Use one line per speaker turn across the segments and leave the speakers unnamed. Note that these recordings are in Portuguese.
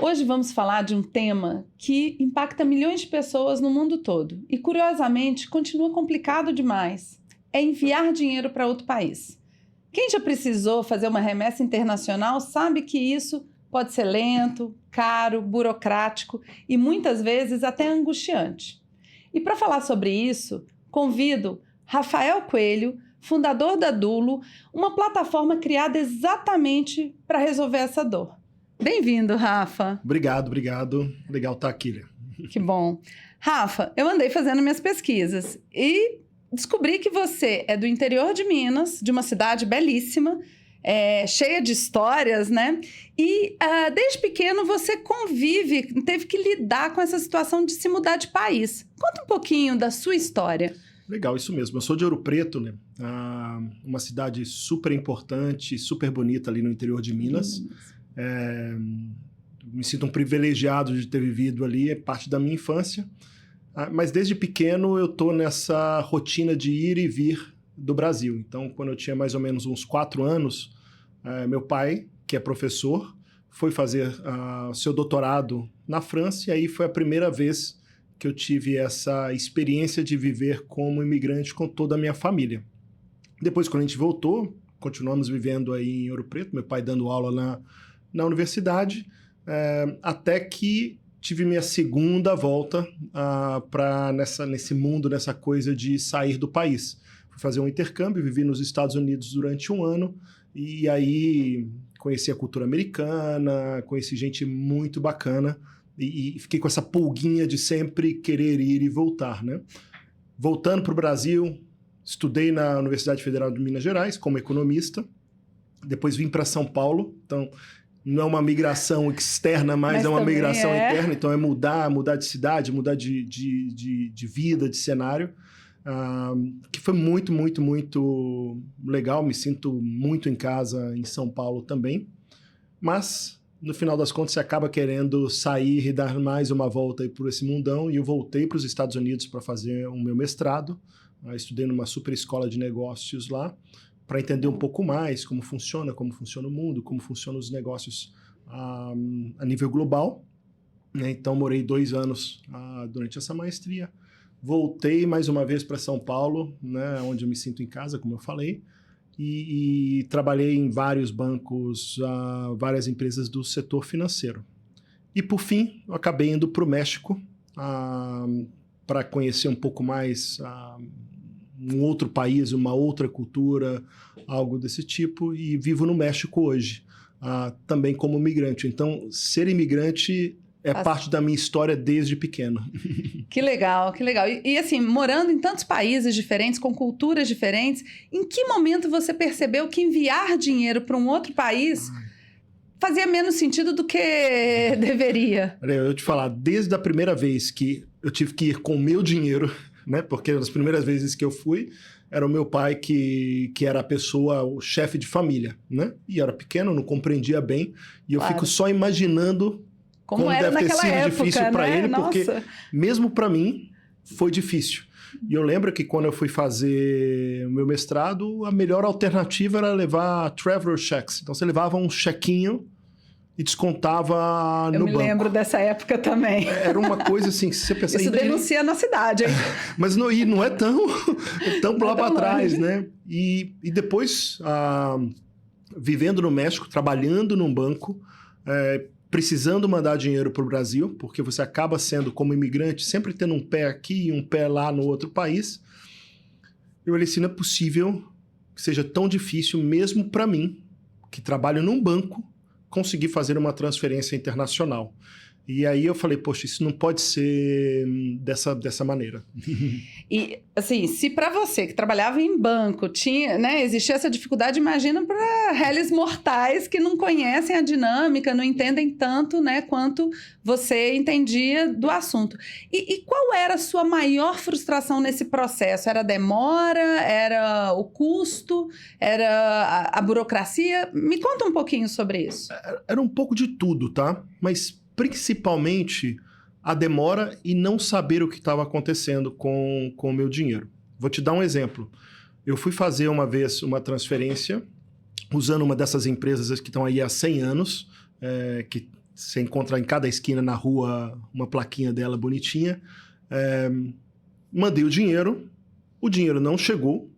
Hoje vamos falar de um tema que impacta milhões de pessoas no mundo todo e, curiosamente, continua complicado demais. É enviar dinheiro para outro país. Quem já precisou fazer uma remessa internacional sabe que isso pode ser lento, caro, burocrático e muitas vezes até angustiante. E para falar sobre isso, convido Rafael Coelho, fundador da Dulo, uma plataforma criada exatamente para resolver essa dor. Bem-vindo, Rafa.
Obrigado. Legal estar aqui, Lê.
Que bom. Rafa, eu andei fazendo minhas pesquisas e descobri que você é do interior de Minas, de uma cidade belíssima, cheia de histórias, né? E desde pequeno você teve que lidar com essa situação de se mudar de país. Conta um pouquinho da sua história.
Legal, isso mesmo. Eu sou de Ouro Preto, né? Uma cidade super importante, super bonita ali no interior de Minas. Me sinto um privilegiado de ter vivido ali, é parte da minha infância. Mas desde pequeno eu estou nessa rotina de ir e vir do Brasil. Então, quando eu tinha mais ou menos uns 4 anos, meu pai, que é professor, foi fazer seu doutorado na França, e aí foi a primeira vez que eu tive essa experiência de viver como imigrante com toda a minha família. Depois, quando a gente voltou, continuamos vivendo aí em Ouro Preto, meu pai dando aula na universidade, até que tive minha segunda volta nesse mundo, nessa coisa de sair do país. Fui fazer um intercâmbio, vivi nos Estados Unidos durante 1 ano, e aí conheci a cultura americana, conheci gente muito bacana, e fiquei com essa pulguinha de sempre querer ir e voltar, né? Voltando para o Brasil, estudei na Universidade Federal de Minas Gerais como economista, depois vim para São Paulo, então não é uma migração externa, mas é uma migração interna, então é mudar de cidade, mudar de vida, de cenário, que foi muito, muito, muito legal, me sinto muito em casa em São Paulo também, mas no final das contas você acaba querendo sair e dar mais uma volta aí por esse mundão, e eu voltei para os Estados Unidos para fazer o meu mestrado, estudei numa super escola de negócios lá, para entender um pouco mais como funciona o mundo, como funcionam os negócios a nível global, né? Então, morei 2 anos durante essa maestria. Voltei mais uma vez para São Paulo, né, onde eu me sinto em casa, como eu falei, e trabalhei em vários bancos, várias empresas do setor financeiro. E, por fim, eu acabei indo para o México para conhecer um pouco mais um outro país, uma outra cultura, algo desse tipo, e vivo no México hoje, também como imigrante. Então, ser imigrante é parte da minha história desde pequeno.
Que legal, que legal. E assim, morando em tantos países diferentes, com culturas diferentes, em que momento você percebeu que enviar dinheiro para um outro país fazia menos sentido do que deveria?
Eu te falar, desde a primeira vez que eu tive que ir com o meu dinheiro, né? Porque nas primeiras vezes que eu fui, era o meu pai que era a pessoa, o chefe de família, né? E eu era pequeno, não compreendia bem, e eu fico só imaginando como deve ter sido difícil para ele, porque mesmo para mim foi difícil. E eu lembro que quando eu fui fazer o meu mestrado, a melhor alternativa era levar traveler checks. Então você levava um chequinho e descontava no banco. Eu me
lembro dessa época também.
Era uma coisa assim, que você pensa...
Isso denuncia a nossa idade, hein?
Mas não é tão lá para trás, né? E depois, vivendo no México, trabalhando num banco, precisando mandar dinheiro para o Brasil, porque você acaba sendo, como imigrante, sempre tendo um pé aqui e um pé lá no outro país, eu olhei assim, não é possível que seja tão difícil, mesmo para mim, que trabalho num banco, conseguir fazer uma transferência internacional. E aí eu falei, poxa, isso não pode ser dessa maneira.
E, assim, se para você que trabalhava em banco existia essa dificuldade, imagina para réis mortais que não conhecem a dinâmica, não entendem tanto, né, quanto você entendia do assunto. E qual era a sua maior frustração nesse processo? Era a demora? Era o custo? Era a burocracia? Me conta um pouquinho sobre isso.
Era um pouco de tudo, tá? Mas principalmente a demora e não saber o que estava acontecendo com o meu dinheiro. Vou te dar um exemplo. Eu fui fazer uma vez uma transferência usando uma dessas empresas que estão aí há 100 anos, que você encontra em cada esquina na rua uma plaquinha dela bonitinha. Mandei o dinheiro não chegou,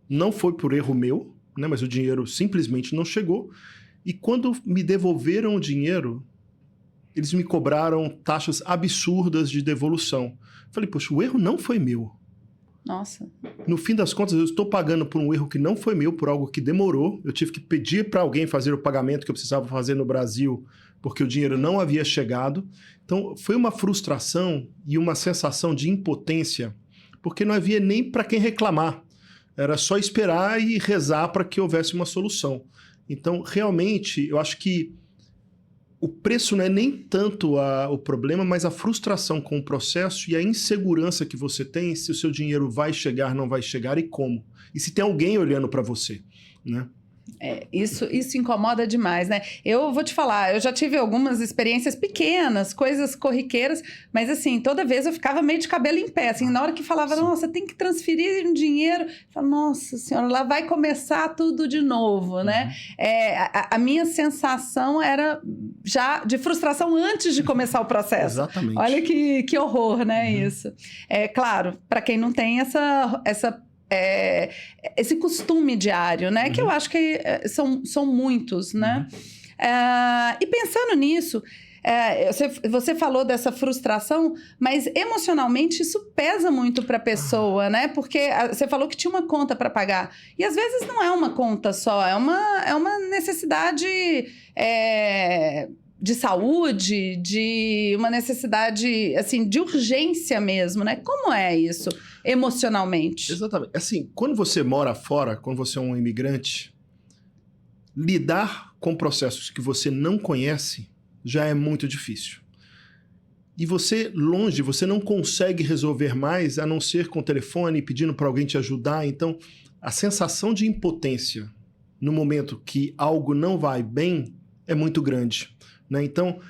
não foi por erro meu, né, mas o dinheiro simplesmente não chegou. E quando me devolveram o dinheiro, eles me cobraram taxas absurdas de devolução. Falei, poxa, o erro não foi meu.
Nossa.
No fim das contas, eu estou pagando por um erro que não foi meu, por algo que demorou. Eu tive que pedir para alguém fazer o pagamento que eu precisava fazer no Brasil, porque o dinheiro não havia chegado. Então, foi uma frustração e uma sensação de impotência, porque não havia nem para quem reclamar. Era só esperar e rezar para que houvesse uma solução. Então, realmente, eu acho que o preço não é nem tanto o problema, mas a frustração com o processo e a insegurança que você tem se o seu dinheiro vai chegar, não vai chegar e como. E se tem alguém olhando para você, né?
Isso incomoda demais, né? Eu vou te falar, eu já tive algumas experiências pequenas, coisas corriqueiras, mas assim, toda vez eu ficava meio de cabelo em pé, assim, na hora que falava, nossa, tem que transferir um dinheiro, eu falava, nossa senhora, lá vai começar tudo de novo, né? A minha sensação era já de frustração antes de começar o processo.
Exatamente.
Olha que horror, né, isso. Claro, para quem não tem esse costume diário, né? Que eu acho que são muitos, né? E pensando nisso, você falou dessa frustração, mas emocionalmente isso pesa muito para a pessoa, né? Porque você falou que tinha uma conta para pagar. E às vezes não é uma conta só, é uma necessidade... de saúde, de uma necessidade, assim, de urgência mesmo, né? Como é isso, emocionalmente?
Exatamente. Assim, quando você mora fora, quando você é um imigrante, lidar com processos que você não conhece já é muito difícil. E você, longe, você não consegue resolver mais, a não ser com o telefone, pedindo para alguém te ajudar. Então, a sensação de impotência no momento que algo não vai bem é muito grande. Né? Então,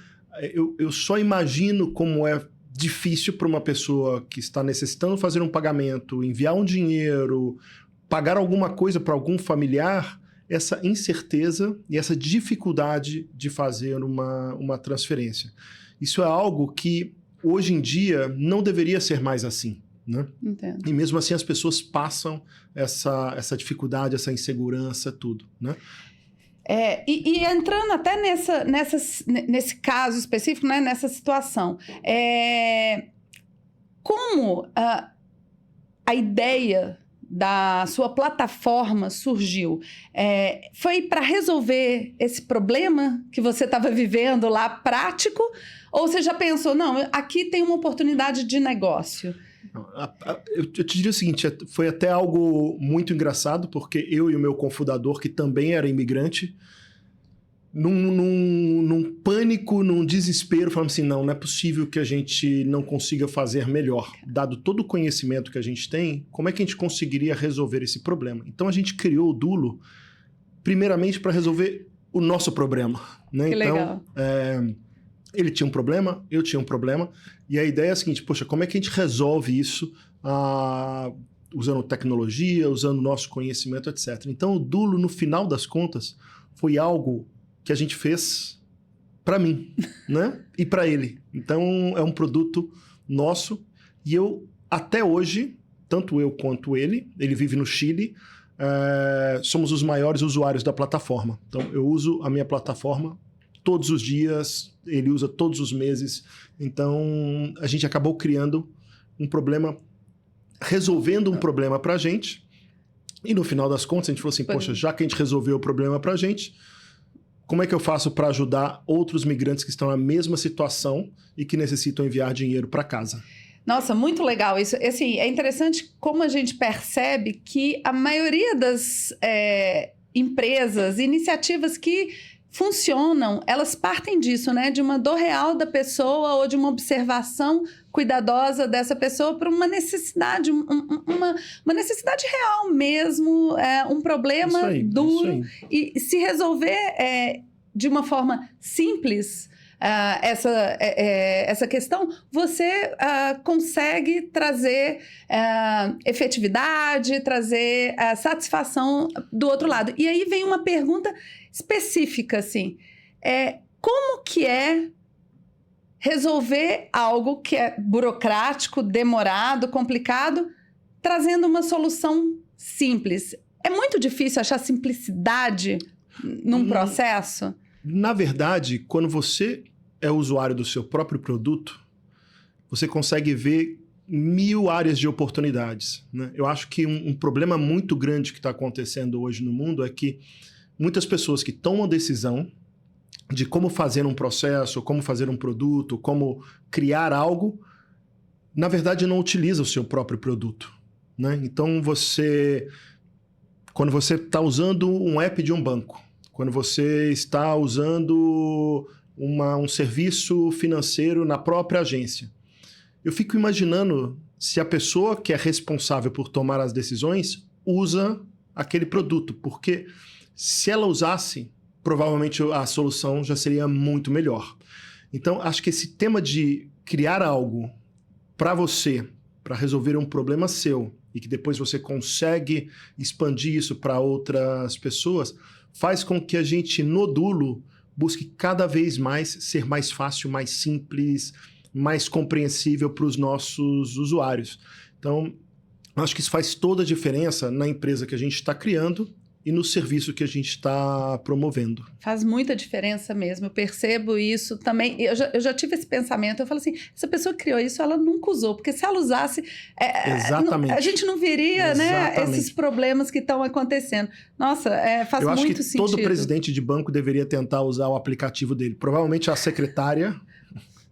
eu só imagino como é difícil para uma pessoa que está necessitando fazer um pagamento, enviar um dinheiro, pagar alguma coisa para algum familiar, essa incerteza e essa dificuldade de fazer uma transferência. Isso é algo que, hoje em dia, não deveria ser mais assim. Né?
Entendo.
E mesmo assim as pessoas passam essa dificuldade, essa insegurança, tudo. Né?
E entrando até nesse caso específico, né, nessa situação, como a ideia da sua plataforma surgiu? Foi para resolver esse problema que você estava vivendo lá prático? Ou você já pensou, não, aqui tem uma oportunidade de negócio?
Eu te diria o seguinte, foi até algo muito engraçado, porque eu e o meu cofundador, que também era imigrante, num pânico, num desespero, falamos assim, não é possível que a gente não consiga fazer melhor. Dado todo o conhecimento que a gente tem, como é que a gente conseguiria resolver esse problema? Então a gente criou o Dulo, primeiramente para resolver o nosso problema. Né?
Que legal.
Ele tinha um problema, eu tinha um problema, e a ideia é a seguinte, poxa, como é que a gente resolve isso usando tecnologia, usando nosso conhecimento, etc. Então o Dulo, no final das contas, foi algo que a gente fez para mim, né? E para ele. Então é um produto nosso, e eu, até hoje, tanto eu quanto ele vive no Chile, somos os maiores usuários da plataforma. Então eu uso a minha plataforma todos os dias, ele usa todos os meses. Então, a gente acabou criando um problema, resolvendo um problema para a gente. E no final das contas, a gente falou assim, poxa, já que a gente resolveu o problema para a gente, como é que eu faço para ajudar outros migrantes que estão na mesma situação e que necessitam enviar dinheiro para casa?
Nossa, muito legal isso. Assim, é interessante como a gente percebe que a maioria das empresas, iniciativas que funcionam, elas partem disso, né? De uma dor real da pessoa ou de uma observação cuidadosa dessa pessoa por uma necessidade, uma necessidade real mesmo, um problema duro. E se resolver de uma forma simples essa questão, você consegue trazer efetividade, trazer satisfação do outro lado. E aí vem uma pergunta específica, assim, Como que é resolver algo que é burocrático, demorado, complicado, trazendo uma solução simples? É muito difícil achar simplicidade num processo?
Na verdade, quando você é usuário do seu próprio produto, você consegue ver 1000 áreas de oportunidades, né? Eu acho que um problema muito grande que está acontecendo hoje no mundo é que muitas pessoas que tomam decisão de como fazer um processo, como fazer um produto, como criar algo, na verdade não utiliza o seu próprio produto, né? Então quando você está usando um app de um banco, quando você está usando um serviço financeiro na própria agência, eu fico imaginando se a pessoa que é responsável por tomar as decisões usa aquele produto, porque se ela usasse, provavelmente a solução já seria muito melhor. Então, acho que esse tema de criar algo para você, para resolver um problema seu, e que depois você consegue expandir isso para outras pessoas, faz com que a gente, no Dulo, busque cada vez mais ser mais fácil, mais simples, mais compreensível para os nossos usuários. Então, acho que isso faz toda a diferença na empresa que a gente está criando e no serviço que a gente está promovendo.
Faz muita diferença mesmo, eu percebo isso também. Eu já tive esse pensamento, eu falo assim, essa pessoa que criou isso, ela nunca usou, porque se ela usasse,
Exatamente.
A gente não veria, né, esses problemas que estão acontecendo. Nossa, faz
eu
muito
acho que
sentido.
Todo presidente de banco deveria tentar usar o aplicativo dele. Provavelmente a secretária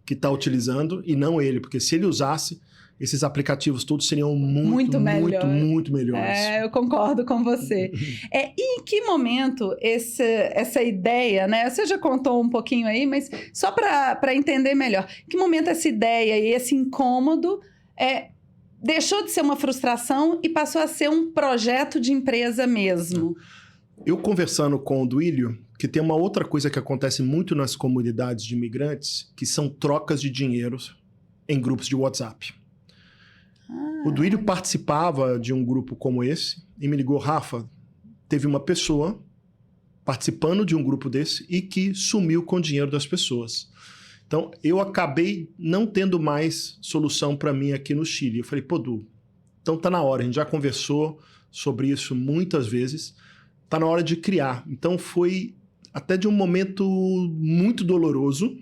que está utilizando e não ele, porque se ele usasse, esses aplicativos todos seriam muito melhores.
Eu concordo com você. E em que momento essa ideia, né? Você já contou um pouquinho aí, mas só para entender melhor. Em que momento essa ideia e esse incômodo deixou de ser uma frustração e passou a ser um projeto de empresa mesmo?
Eu conversando com o Duílio, que tem uma outra coisa que acontece muito nas comunidades de imigrantes, que são trocas de dinheiro em grupos de WhatsApp. O Duílio participava de um grupo como esse e me ligou, Rafa, teve uma pessoa participando de um grupo desse e que sumiu com o dinheiro das pessoas. Então, eu acabei não tendo mais solução para mim aqui no Chile. Eu falei, pô, Du, então tá na hora, a gente já conversou sobre isso muitas vezes, tá na hora de criar. Então, foi até de um momento muito doloroso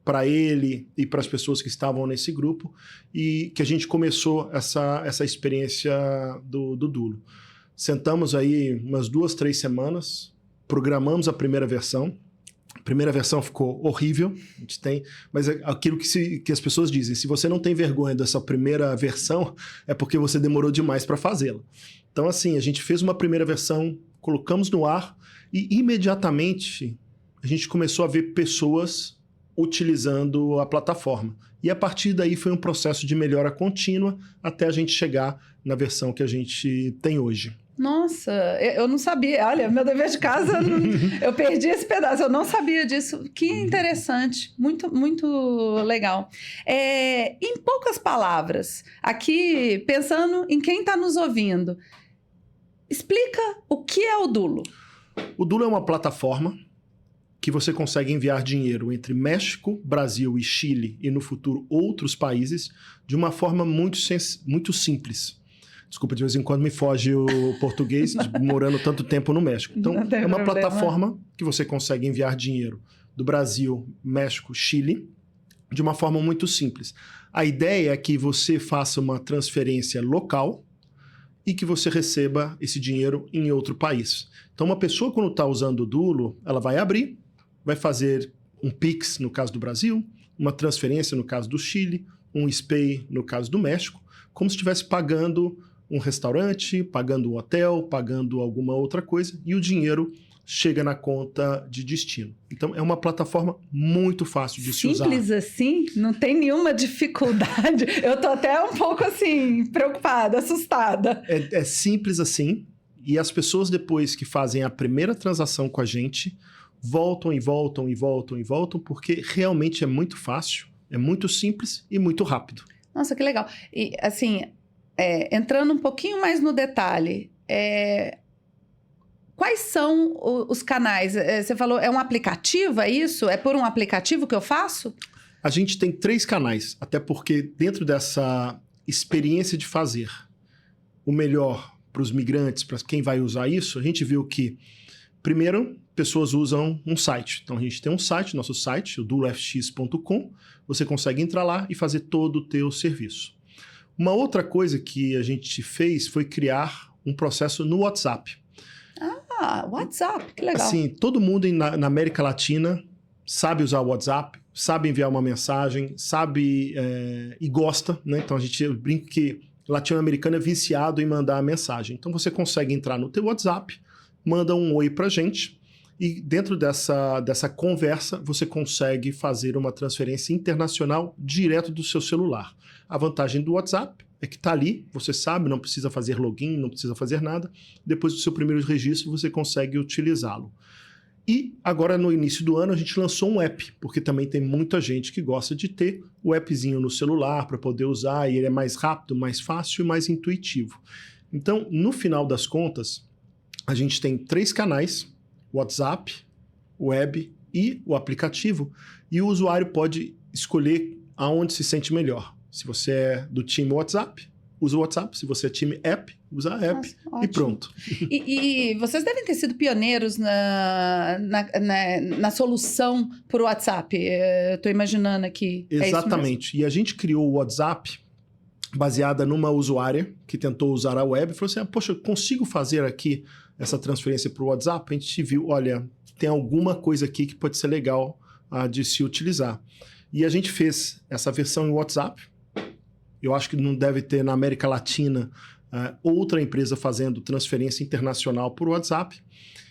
para ele e para as pessoas que estavam nesse grupo, e que a gente começou essa experiência do Dulo. Sentamos aí umas 2, 3 semanas, programamos a primeira versão. A primeira versão ficou horrível, a gente tem, mas é aquilo que as pessoas dizem, se você não tem vergonha dessa primeira versão, é porque você demorou demais para fazê-la. Então, assim, a gente fez uma primeira versão, colocamos no ar e imediatamente a gente começou a ver pessoas utilizando a plataforma. E a partir daí foi um processo de melhora contínua até a gente chegar na versão que a gente tem hoje.
Nossa, eu não sabia. Olha, meu dever de casa, eu perdi esse pedaço, eu não sabia disso. Que interessante, muito, muito legal. Em poucas palavras, aqui pensando em quem está nos ouvindo, explica o que é o Dulo.
O Dulo é uma plataforma que você consegue enviar dinheiro entre México, Brasil e Chile e, no futuro, outros países, de uma forma muito simples. Desculpa, de vez em quando me foge o português, morando tanto tempo no México. Então, é uma plataforma que você consegue enviar dinheiro do Brasil, México, Chile, de uma forma muito simples. A ideia é que você faça uma transferência local e que você receba esse dinheiro em outro país. Então, uma pessoa, quando está usando o Dulo, ela vai abrir, vai fazer um Pix, no caso do Brasil, uma transferência, no caso do Chile, um SPAY, no caso do México, como se estivesse pagando um restaurante, pagando um hotel, pagando alguma outra coisa, e o dinheiro chega na conta de destino. Então, é uma plataforma muito fácil de se usar.
Simples assim? Não tem nenhuma dificuldade? Eu tô até um pouco, assim, preocupada, assustada.
É simples assim, e as pessoas, depois que fazem a primeira transação com a gente, voltam e voltam e voltam e voltam, porque realmente é muito fácil, é muito simples e muito rápido.
Nossa, que legal. E, assim, entrando um pouquinho mais no detalhe, Quais são os canais? Você falou, é um aplicativo, é isso? É por um aplicativo que eu faço?
A gente tem 3 canais, até porque dentro dessa experiência de fazer o melhor para os migrantes, para quem vai usar isso, a gente viu que, primeiro, pessoas usam um site. Então, a gente tem um site, nosso site, o dulofx.com. Você consegue entrar lá e fazer todo o teu serviço. Uma outra coisa que a gente fez foi criar um processo no WhatsApp.
Ah, WhatsApp, que legal.
Assim, todo mundo na América Latina sabe usar o WhatsApp, sabe enviar uma mensagem, sabe e gosta, né? Então, eu brinco que latino-americano é viciado em mandar a mensagem. Então, você consegue entrar no teu WhatsApp, manda um oi pra gente, e dentro dessa conversa, você consegue fazer uma transferência internacional direto do seu celular. A vantagem do WhatsApp é que está ali, você sabe, não precisa fazer login, não precisa fazer nada. Depois do seu primeiro registro, você consegue utilizá-lo. E agora, no início do ano, a gente lançou um app, porque também tem muita gente que gosta de ter o appzinho no celular para poder usar, e ele é mais rápido, mais fácil e mais intuitivo. Então, no final das contas, a gente tem 3 canais: WhatsApp, web e o aplicativo, e o usuário pode escolher aonde se sente melhor. Se você é do time WhatsApp, usa o WhatsApp. Se você é time app, usa a app. Nossa, e pronto.
E vocês devem ter sido pioneiros na solução por WhatsApp. Estou imaginando aqui.
Exatamente. E a gente criou o WhatsApp baseada numa usuária que tentou usar a web e falou assim, poxa, eu consigo fazer aqui essa transferência para o WhatsApp? A gente viu, olha, tem alguma coisa aqui que pode ser legal de se utilizar. E a gente fez essa versão em WhatsApp. Eu acho que não deve ter na América Latina outra empresa fazendo transferência internacional por WhatsApp.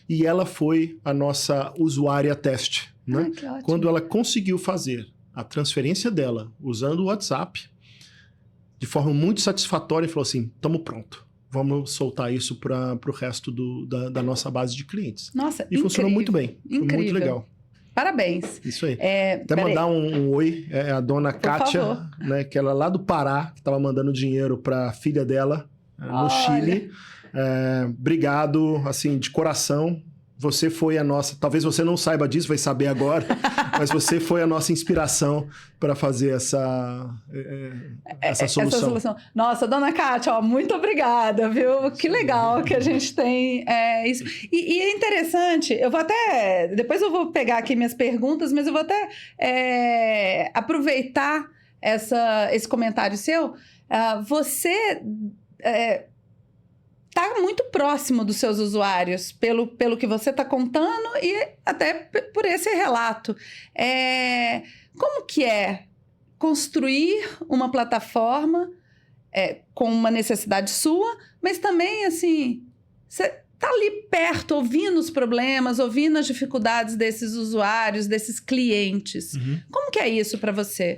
E ela foi a nossa usuária teste. Né?
Que ótimo.
Quando ela conseguiu fazer a transferência dela usando o WhatsApp, de forma muito satisfatória, e falou assim, estamos pronto. Vamos soltar isso para o resto da nossa base de clientes.
Nossa,
e
incrível.
Funcionou muito bem. Foi muito legal.
Parabéns.
Isso aí. Até mandar um oi, a dona Kátia, né, que ela é lá do Pará, que estava mandando dinheiro para a filha dela no Chile. Obrigado, assim, de coração. Você foi a nossa... Talvez você não saiba disso, vai saber agora, mas você foi a nossa inspiração para fazer essa solução.
Nossa, dona Kátia, muito obrigada, viu? Que legal que a gente tem isso. E é interessante, eu vou até... Depois eu vou pegar aqui minhas perguntas, mas eu vou até aproveitar esse comentário seu. Você... está muito próximo dos seus usuários, pelo que você está contando e até por esse relato. Como que é construir uma plataforma com uma necessidade sua, mas também, assim, você está ali perto, ouvindo os problemas, ouvindo as dificuldades desses usuários, desses clientes. Uhum. Como que é isso para você?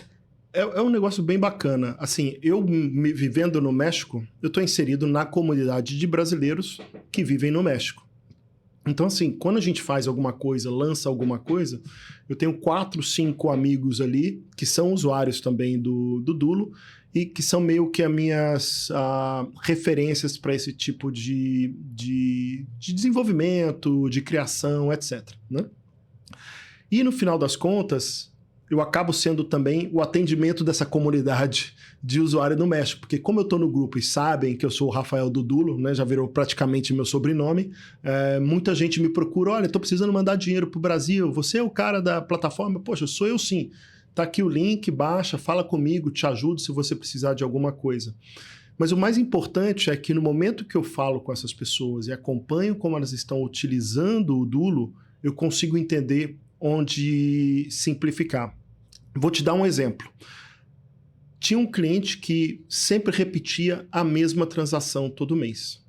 É um negócio bem bacana. Assim, vivendo no México, eu estou inserido na comunidade de brasileiros que vivem no México. Então, assim, quando a gente faz alguma coisa, lança alguma coisa, eu tenho 4, 5 amigos ali que são usuários também do Dulo e que são meio que as minhas referências para esse tipo de desenvolvimento, de criação, etc. Né? E no final das contas, eu acabo sendo também o atendimento dessa comunidade de usuário no México, porque como eu estou no grupo e sabem que eu sou o Rafael do Dulo, né, já virou praticamente meu sobrenome, muita gente me procura, olha, estou precisando mandar dinheiro para o Brasil, você é o cara da plataforma? Poxa, sou eu sim. Tá aqui o link, baixa, fala comigo, te ajudo se você precisar de alguma coisa. Mas o mais importante é que no momento que eu falo com essas pessoas e acompanho como elas estão utilizando o Dulo, eu consigo entender onde simplificar. Vou te dar um exemplo. Tinha um cliente que sempre repetia a mesma transação todo mês.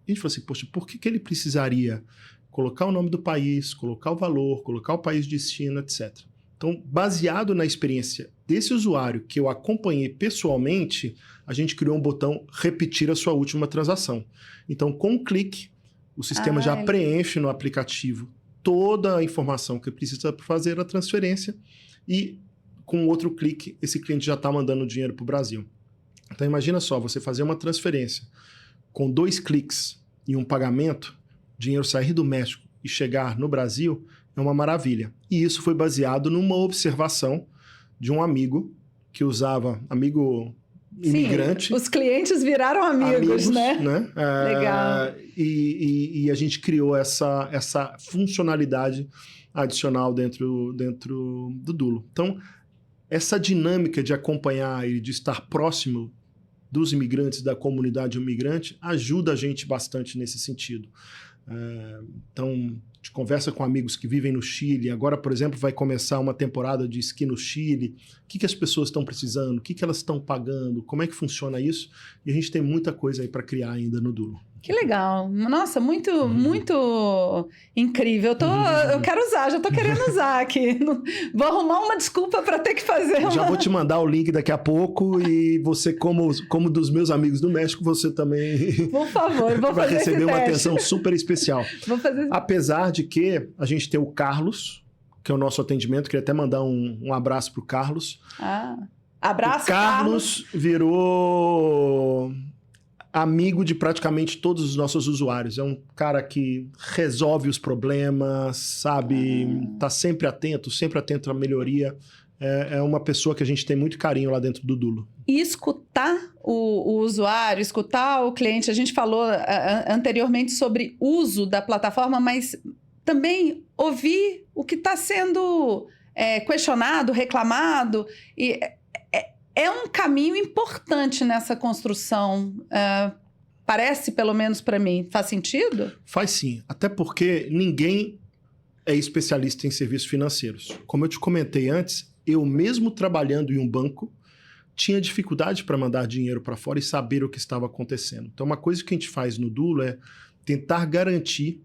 A gente falou assim, poxa, por que ele precisaria colocar o nome do país, colocar o valor, colocar o país de destino, etc. Então, baseado na experiência desse usuário que eu acompanhei pessoalmente, a gente criou um botão repetir a sua última transação. Então, com um clique, o sistema já preenche no aplicativo toda a informação que precisa fazer a transferência e com outro clique, esse cliente já está mandando dinheiro para o Brasil. Então, imagina só, você fazer uma transferência com 2 cliques e um pagamento, dinheiro sair do México e chegar no Brasil é uma maravilha. E isso foi baseado numa observação de um amigo que usava, amigo imigrante.
Sim, os clientes viraram amigos, né? Legal.
E a gente criou essa funcionalidade adicional dentro do Dulo. Então, essa dinâmica de acompanhar e de estar próximo dos imigrantes, da comunidade imigrante, ajuda a gente bastante nesse sentido. Então, a gente conversa com amigos que vivem no Chile. Agora, por exemplo, vai começar uma temporada de esqui no Chile. O que as pessoas estão precisando? O que elas estão pagando? Como é que funciona isso? E a gente tem muita coisa aí para criar ainda no Dulo.
Que legal. Nossa, muito, muito incrível. Eu quero usar, já estou querendo usar aqui. Vou arrumar uma desculpa para ter que fazer
Já vou te mandar o link daqui a pouco e você, como dos meus amigos do México, você também
por favor, vou
vai
fazer
receber uma
teste.
atenção super especial.
Vou fazer...
Apesar de que a gente tem o Carlos, que é o nosso atendimento, queria até mandar um abraço para o Carlos.
Abraço,
o Carlos virou amigo de praticamente todos os nossos usuários. É um cara que resolve os problemas, sabe? Tá sempre atento à melhoria. É uma pessoa que a gente tem muito carinho lá dentro do Dulo.
E escutar o usuário, escutar o cliente. A gente falou anteriormente sobre uso da plataforma, mas também ouvir o que está sendo questionado, reclamado. E é um caminho importante nessa construção. Parece, pelo menos para mim. Faz sentido?
Faz sim. Até porque ninguém é especialista em serviços financeiros. Como eu te comentei antes, eu mesmo trabalhando em um banco, tinha dificuldade para mandar dinheiro para fora e saber o que estava acontecendo. Então, uma coisa que a gente faz no Dulo é tentar garantir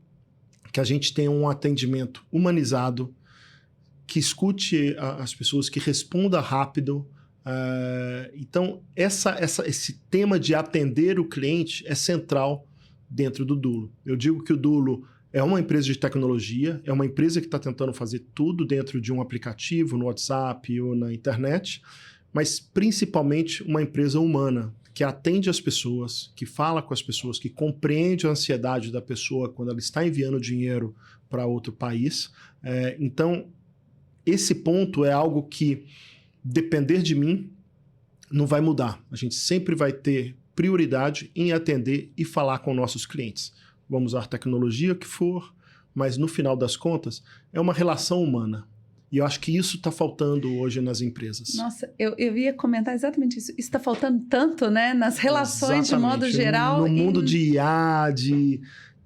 que a gente tenha um atendimento humanizado, que escute as pessoas, que responda rápido. Então, esse tema de atender o cliente é central dentro do Dulo. Eu digo que o Dulo é uma empresa de tecnologia, é uma empresa que está tentando fazer tudo dentro de um aplicativo, no WhatsApp ou na internet, mas principalmente uma empresa humana, que atende as pessoas, que fala com as pessoas, que compreende a ansiedade da pessoa quando ela está enviando dinheiro para outro país. Então, esse ponto é algo que, depender de mim, não vai mudar. A gente sempre vai ter prioridade em atender e falar com nossos clientes. Vamos usar tecnologia que for, mas no final das contas, é uma relação humana. E eu acho que isso está faltando hoje nas empresas.
Nossa, eu ia comentar exatamente isso. Isso está faltando tanto, né? Nas relações, exatamente, de modo geral.
No mundo de IA, de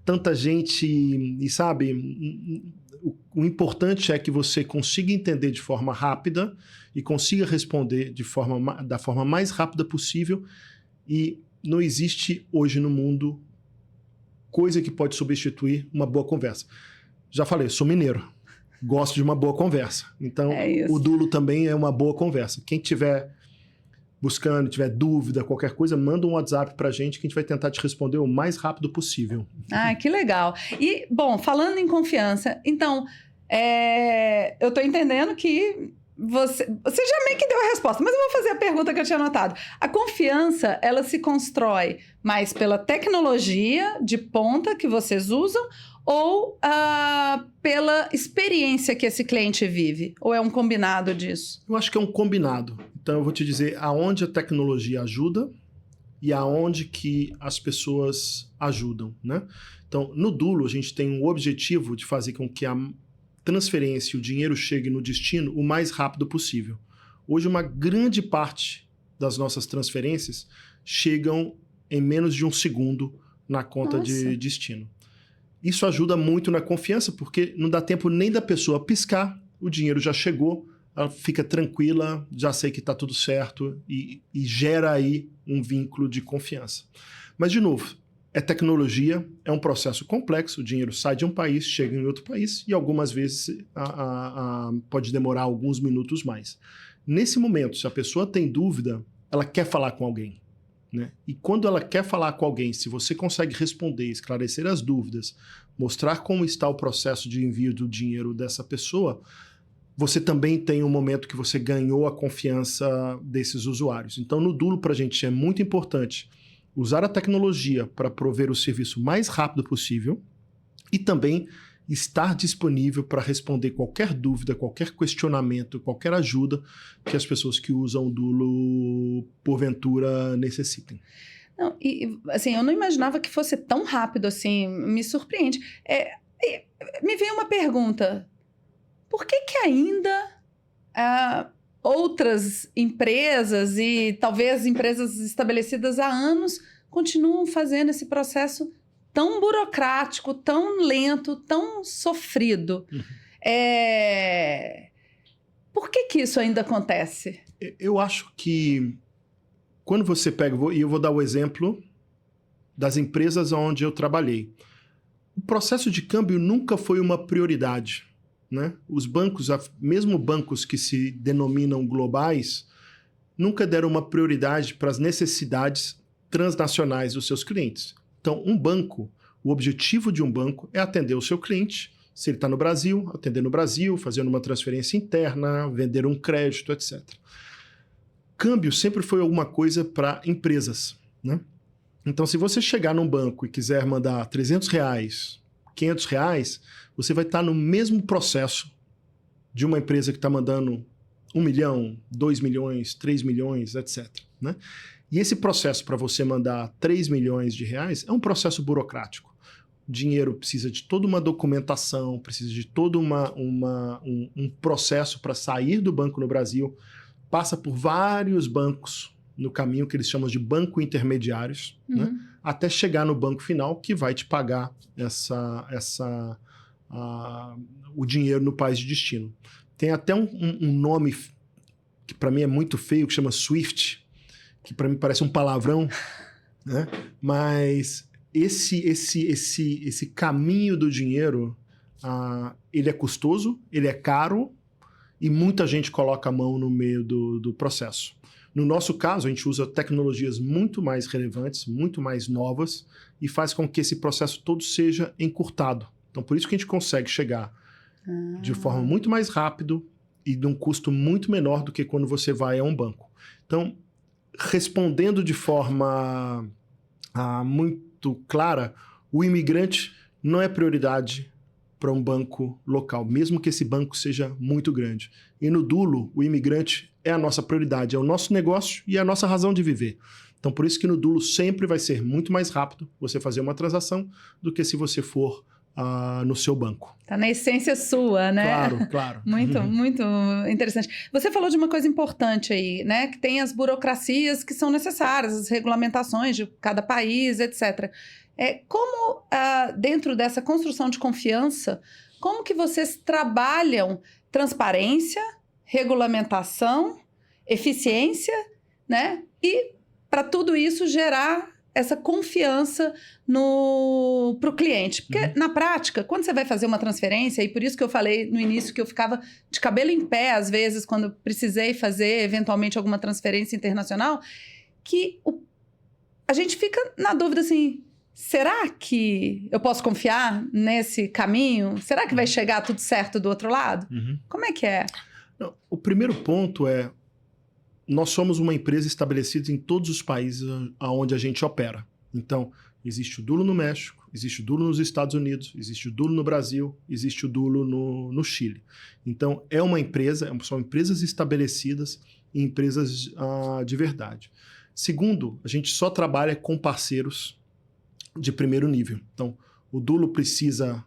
tanta gente... E sabe, o importante é que você consiga entender de forma rápida e consiga responder da forma mais rápida possível. E não existe hoje no mundo coisa que pode substituir uma boa conversa. Já falei, sou mineiro. Gosto de uma boa conversa. Então, o Dulo também é uma boa conversa. Quem estiver buscando, tiver dúvida, qualquer coisa, manda um WhatsApp pra gente que a gente vai tentar te responder o mais rápido possível.
Que legal. E, bom, falando em confiança, então, eu tô entendendo que você já meio que deu a resposta, mas eu vou fazer a pergunta que eu tinha anotado. A confiança, ela se constrói mais pela tecnologia de ponta que vocês usam ou pela experiência que esse cliente vive? Ou é um combinado disso?
Eu acho que é um combinado. Então, eu vou te dizer aonde a tecnologia ajuda e aonde que as pessoas ajudam, né? Então, no Dulo, a gente tem um objetivo de fazer com que a transferência e o dinheiro chegue no destino o mais rápido possível. Hoje, uma grande parte das nossas transferências chegam em menos de um segundo na conta de destino. Isso ajuda muito na confiança, porque não dá tempo nem da pessoa piscar, o dinheiro já chegou, ela fica tranquila, já sei que está tudo certo e gera aí um vínculo de confiança. Mas, de novo, é tecnologia, é um processo complexo, o dinheiro sai de um país, chega em outro país e algumas vezes pode demorar alguns minutos mais. Nesse momento, se a pessoa tem dúvida, ela quer falar com alguém, né? E quando ela quer falar com alguém, se você consegue responder, esclarecer as dúvidas, mostrar como está o processo de envio do dinheiro dessa pessoa, você também tem um momento que você ganhou a confiança desses usuários. Então, no Dulo, para a gente é muito importante usar a tecnologia para prover o serviço mais rápido possível, e também estar disponível para responder qualquer dúvida, qualquer questionamento, qualquer ajuda que as pessoas que usam o Dulo, porventura, necessitem.
Não, assim, eu não imaginava que fosse tão rápido assim, me surpreende. Me veio uma pergunta, por que ainda outras empresas e talvez empresas estabelecidas há anos continuam fazendo esse processo tão burocrático, tão lento, tão sofrido?
Uhum.
Por que isso ainda acontece?
Eu acho que quando você pega, e eu vou dar o exemplo das empresas onde eu trabalhei. O processo de câmbio nunca foi uma prioridade, né? Os bancos, mesmo bancos que se denominam globais, nunca deram uma prioridade para as necessidades transnacionais dos seus clientes. Então, um banco, o objetivo de um banco é atender o seu cliente, se ele está no Brasil, atender no Brasil, fazendo uma transferência interna, vender um crédito, etc. Câmbio sempre foi alguma coisa para empresas, né? Então, se você chegar num banco e quiser mandar R$300, R$500, você vai estar no mesmo processo de uma empresa que está mandando 1 milhão, 2 milhões, 3 milhões, etc. Né? E esse processo para você mandar 3 milhões de reais é um processo burocrático. O dinheiro precisa de toda uma documentação, precisa de todo um processo para sair do banco no Brasil, passa por vários bancos no caminho que eles chamam de banco intermediários, né? Até chegar no banco final que vai te pagar o dinheiro no país de destino. Tem até um nome que para mim é muito feio, que chama SWIFT, que para mim parece um palavrão, né? Mas esse caminho do dinheiro, ele é custoso, ele é caro e muita gente coloca a mão no meio do processo. No nosso caso, a gente usa tecnologias muito mais relevantes, muito mais novas e faz com que esse processo todo seja encurtado. Então, por isso que a gente consegue chegar de forma muito mais rápido e de um custo muito menor do que quando você vai a um banco. Então, respondendo de forma muito clara, o imigrante não é prioridade para um banco local, mesmo que esse banco seja muito grande. E no Dulo, o imigrante é a nossa prioridade, é o nosso negócio e é a nossa razão de viver. Então, por isso que no Dulo sempre vai ser muito mais rápido você fazer uma transação do que se você for no seu banco.
Tá na essência sua, né?
Claro, claro.
Muito interessante. Você falou de uma coisa importante aí, né? Que tem as burocracias que são necessárias, as regulamentações de cada país, etc. Como, dentro dessa construção de confiança, como que vocês trabalham transparência, regulamentação, eficiência, né? E para tudo isso gerar essa confiança para o cliente. Porque, na prática, quando você vai fazer uma transferência, e por isso que eu falei no início que eu ficava de cabelo em pé, às vezes, quando precisei fazer, eventualmente, alguma transferência internacional, que a gente fica na dúvida, assim, será que eu posso confiar nesse caminho? Será que vai chegar tudo certo do outro lado? Como é que é?
Não, o primeiro ponto é: nós somos uma empresa estabelecida em todos os países onde a gente opera. Então, existe o Dulo no México, existe o Dulo nos Estados Unidos, existe o Dulo no Brasil, existe o Dulo no Chile. Então, são empresas estabelecidas e empresas de verdade. Segundo, a gente só trabalha com parceiros de primeiro nível. Então, o Dulo precisa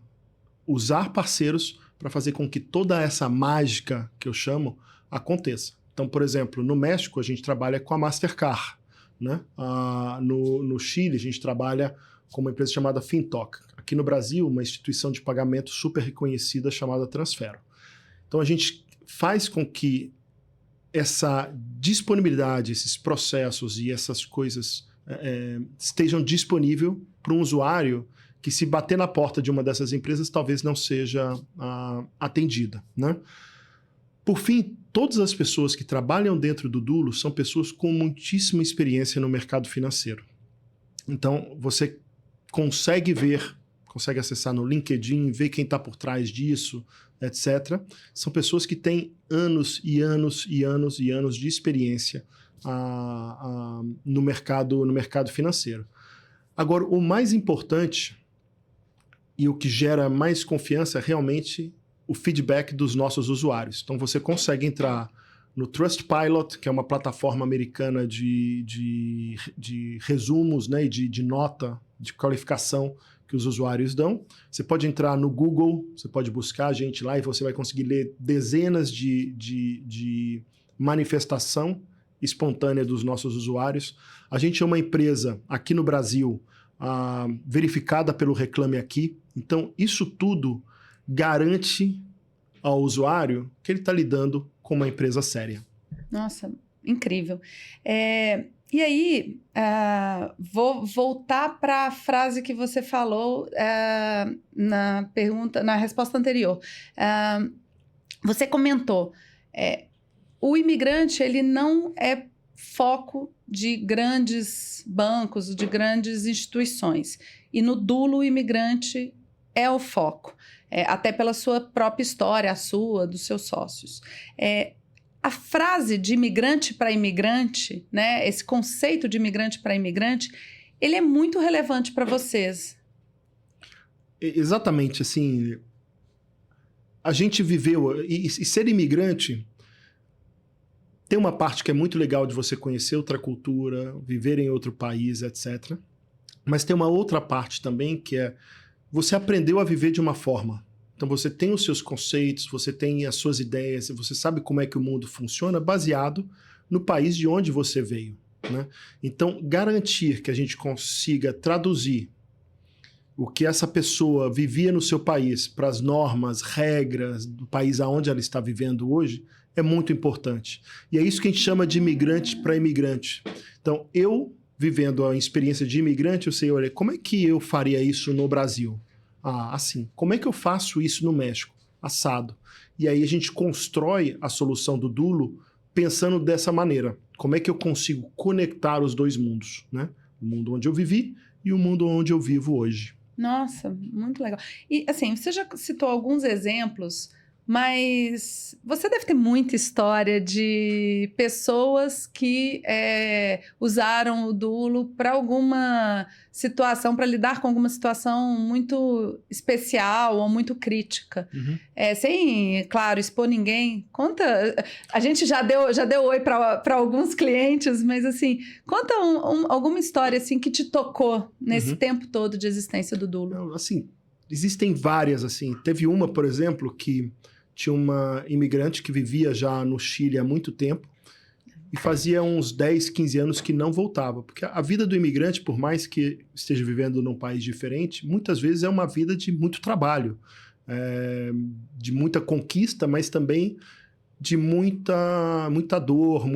usar parceiros para fazer com que toda essa mágica, que eu chamo, aconteça. Então, por exemplo, no México a gente trabalha com a Mastercard, né? No Chile a gente trabalha com uma empresa chamada Fintoc. Aqui no Brasil, uma instituição de pagamento super reconhecida chamada Transfero. Então a gente faz com que essa disponibilidade, esses processos e essas coisas estejam disponíveis para um usuário que, se bater na porta de uma dessas empresas, talvez não seja atendida, né? Por fim, todas as pessoas que trabalham dentro do Dulo são pessoas com muitíssima experiência no mercado financeiro. Então, você consegue acessar no LinkedIn, ver quem está por trás disso, etc. São pessoas que têm anos e anos e anos e anos de experiência no mercado financeiro. Agora, o mais importante e o que gera mais confiança é realmente o feedback dos nossos usuários. Então você consegue entrar no Trustpilot, que é uma plataforma americana de resumos, né, e de nota, de qualificação que os usuários dão. Você pode entrar no Google, você pode buscar a gente lá e você vai conseguir ler dezenas de manifestação espontânea dos nossos usuários. A gente é uma empresa aqui no Brasil verificada pelo Reclame Aqui. Então, isso tudo garante ao usuário que ele está lidando com uma empresa séria.
Nossa, incrível. E aí, vou voltar para a frase que você falou na resposta anterior. Você comentou, o imigrante ele não é foco de grandes bancos, de grandes instituições. E no Dulo, o imigrante é o foco, até pela sua própria história, a sua, dos seus sócios. A frase de imigrante para imigrante, né, esse conceito de imigrante para imigrante, ele é muito relevante para vocês.
Exatamente, assim, a gente viveu, e ser imigrante tem uma parte que é muito legal de você conhecer outra cultura, viver em outro país, etc. Mas tem uma outra parte também que é você aprendeu a viver de uma forma. Então você tem os seus conceitos, você tem as suas ideias, você sabe como é que o mundo funciona baseado no país de onde você veio, né? Então garantir que a gente consiga traduzir o que essa pessoa vivia no seu país para as normas, regras do país aonde ela está vivendo hoje é muito importante. E é isso que a gente chama de imigrante para imigrante. Então eu, vivendo a experiência de imigrante, eu sei, olha, como é que eu faria isso no Brasil? Assim. Como é que eu faço isso no México? Assado. E aí a gente constrói a solução do Dulo pensando dessa maneira. Como é que eu consigo conectar os dois mundos, né? O mundo onde eu vivi e o mundo onde eu vivo hoje.
Nossa, muito legal. E assim, você já citou alguns exemplos, mas você deve ter muita história de pessoas que usaram o Dulo para alguma situação, para lidar com alguma situação muito especial ou muito crítica.
Uhum.
Sem, claro, expor ninguém. Conta, a gente já deu oi para alguns clientes, mas assim, conta alguma história assim, que te tocou nesse tempo todo de existência do Dulo.
Não, assim, existem várias, assim. Teve uma, por exemplo, que tinha uma imigrante que vivia já no Chile há muito tempo e fazia uns 10, 15 anos que não voltava. Porque a vida do imigrante, por mais que esteja vivendo num país diferente, muitas vezes é uma vida de muito trabalho, de muita conquista, mas também de muita dor,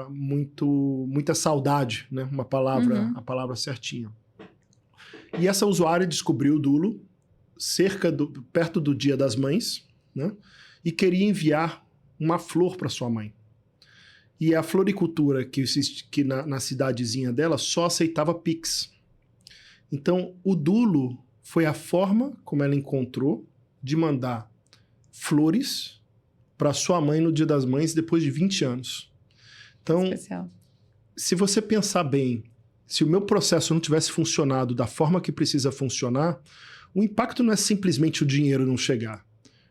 muita saudade, né? Uma palavra, a palavra certinha. E essa usuária descobriu o Dulo perto do Dia das Mães, né? E queria enviar uma flor para sua mãe. E a floricultura que na cidadezinha dela só aceitava Pix. Então, o Dulo foi a forma como ela encontrou de mandar flores para sua mãe no Dia das Mães depois de 20 anos. Então,
especial.
Se você pensar bem, se o meu processo não tivesse funcionado da forma que precisa funcionar, o impacto não é simplesmente o dinheiro não chegar.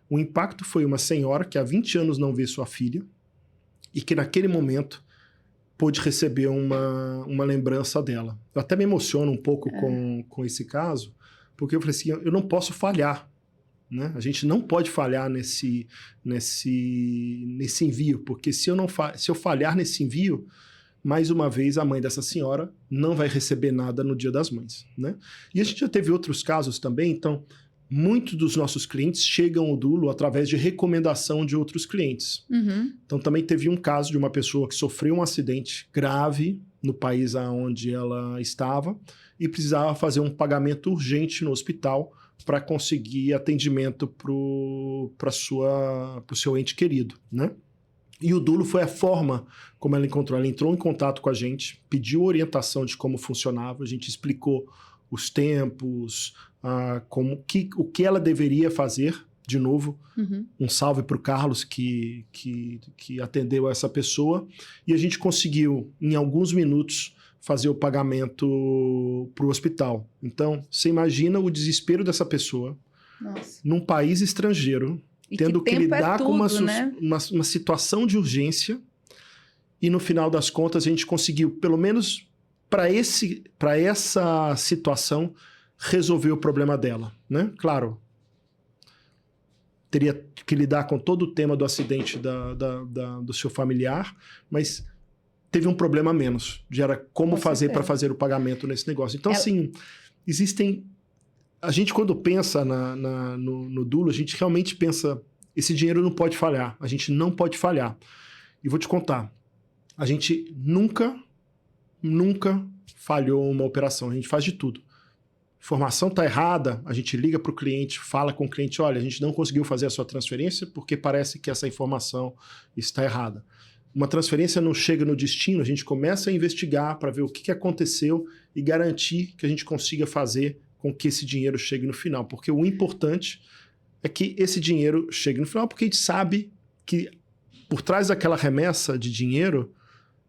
O impacto foi uma senhora que há 20 anos não vê sua filha e que naquele momento pôde receber uma lembrança dela. Eu até me emociono um pouco com esse caso, porque eu falei assim, eu não posso falhar, né? A gente não pode falhar nesse envio, porque se eu falhar nesse envio, mais uma vez a mãe dessa senhora não vai receber nada no Dia das Mães, né? E a gente já teve outros casos também, então muitos dos nossos clientes chegam ao Dulo através de recomendação de outros clientes. Então também teve um caso de uma pessoa que sofreu um acidente grave no país onde ela estava e precisava fazer um pagamento urgente no hospital para conseguir atendimento para o seu ente querido, né? E o Dulo foi a forma como ela encontrou. Ela entrou em contato com a gente, pediu orientação de como funcionava, a gente explicou os tempos, o que ela deveria fazer. De novo, um salve para o Carlos que atendeu essa pessoa. E a gente conseguiu, em alguns minutos, fazer o pagamento para o hospital. Então, você imagina o desespero dessa pessoa num país estrangeiro, tendo que lidar com uma situação de urgência, e no final das contas a gente conseguiu, pelo menos para essa situação, resolver o problema dela, né? Claro, teria que lidar com todo o tema do acidente do seu familiar, mas teve um problema a menos, de era como fazer para fazer o pagamento nesse negócio. Então, assim, existem... A gente, quando pensa no Dulo, a gente realmente pensa, esse dinheiro não pode falhar, a gente não pode falhar. E vou te contar, a gente nunca falhou uma operação, a gente faz de tudo. Informação está errada, a gente liga para o cliente, fala com o cliente, olha, a gente não conseguiu fazer a sua transferência porque parece que essa informação está errada. Uma transferência não chega no destino, a gente começa a investigar para ver o que aconteceu e garantir que a gente consiga fazer com que esse dinheiro chegue no final. Porque o importante é que esse dinheiro chegue no final, porque a gente sabe que por trás daquela remessa de dinheiro